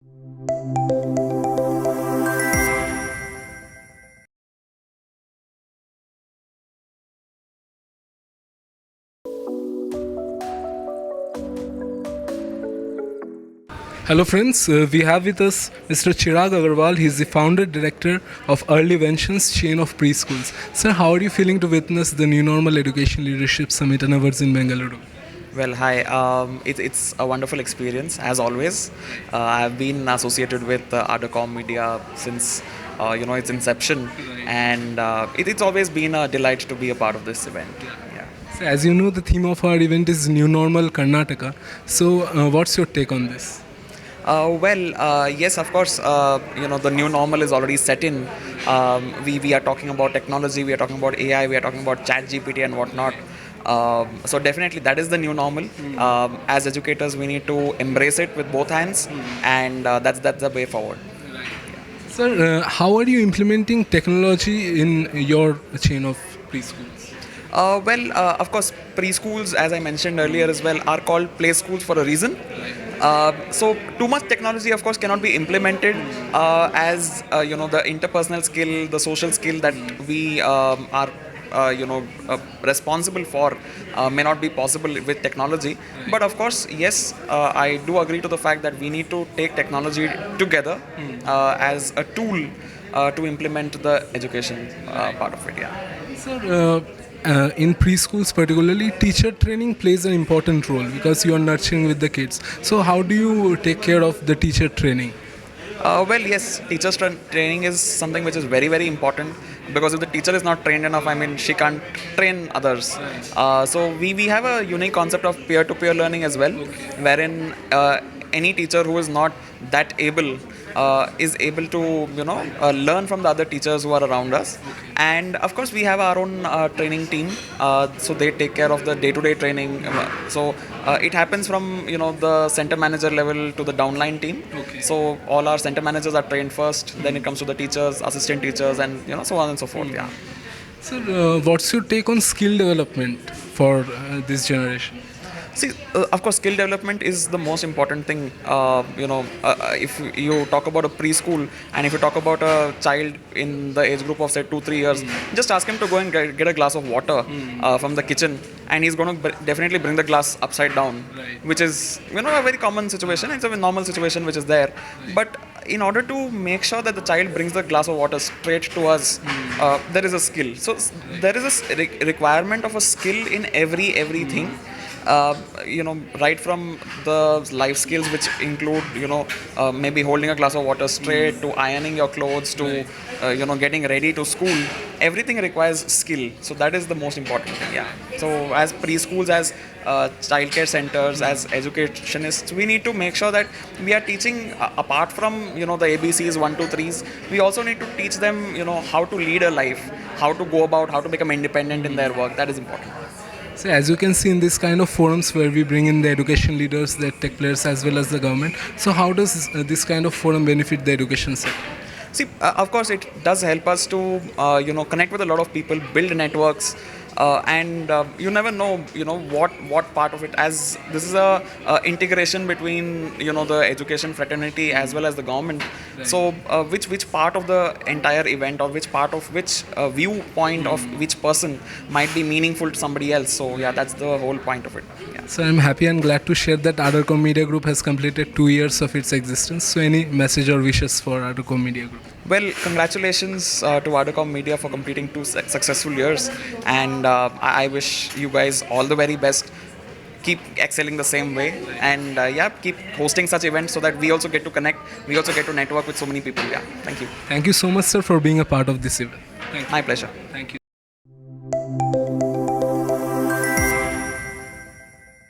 Hello friends, we have with us Mr. Chirag Agarwal. He is the founder director of EarlyVentions chain of preschools. Sir, how are you feeling to witness the New Normal Education Leadership Summit and Awards in Bengaluru? Well, hi. It's a wonderful experience, as always. I've been associated with ArdorComm Media since its inception, and it's always been a delight to be a part of this event. Yeah. So, as you know, the theme of our event is New Normal Karnataka. So, what's your take on this? Yes, of course. The new normal is already set in. We are talking about technology, we are talking about AI, we are talking about Chat GPT and whatnot. So definitely that is the new normal. As educators, we need to embrace it with both hands, and that's the way forward. Sir, how are you implementing technology in your chain of preschools? Of course, preschools, as I mentioned earlier as well, are called play schools for a reason. So too much technology, of course, cannot be implemented as the interpersonal skill, the social skill that we are responsible for may not be possible with technology. But of course, yes, I do agree to the fact that we need to take technology together as a tool to implement the education part of it. Yeah. Sir, in preschools particularly, teacher training plays an important role because you are nurturing with the kids. So how do you take care of the teacher training? Yes, teachers training is something which is very, very important, because if the teacher is not trained enough, I mean, she can't train others. So we have a unique concept of peer-to-peer learning as well, wherein any teacher who is not that able is able to learn from the other teachers who are around us. And of course, we have our own training team, so they take care of the day-to-day training. So it happens from the center manager level to the downline team. So all our center managers are trained first, then it comes to the teachers, assistant teachers, and so on and so forth. Yeah. Sir, what's your take on skill development for this generation? See, of course, skill development is the most important thing. If you talk about a preschool, and if you talk about a child in the age group of say 2-3 years, just ask him to go and get a glass of water from the kitchen, and he's going to definitely bring the glass upside down, which is a very common situation. It's a normal situation which is there, but in order to make sure that the child brings the glass of water straight to us, there is a skill. So there is a requirement of a skill in everything. Right from the life skills, which include maybe holding a glass of water straight, to ironing your clothes, to getting ready to school. Everything requires skill, so that is the most important thing. Yeah. So as preschools, as childcare centers, as educationists, we need to make sure that we are teaching apart from the ABCs 1 2 3s. We also need to teach them how to lead a life, how to go about, how to become independent in their work. That is important. So as you can see in this kind of forums where we bring in the education leaders, the tech players as well as the government. So how does this kind of forum benefit the education sector? See, of course, it does help us to connect with a lot of people, build networks, and you never know what part of it, as this is a integration between the education fraternity as well as the government. So which part of the entire event, or which part of which viewpoint of which person might be meaningful to somebody else. So yeah, that's the whole point of it. Yeah. So I'm happy and glad to share that ArdorComm Media Group has completed 2 years of its existence. So any message or wishes for ArdorComm Media Group? Well, congratulations to ArdorComm Media for completing 2 successful years, and I wish you guys all the very best. Keep excelling the same way, and keep hosting such events so that we also get to connect, we also get to network with so many people. Yeah, thank you. Thank you so much, sir, for being a part of this event. My pleasure. Thank you.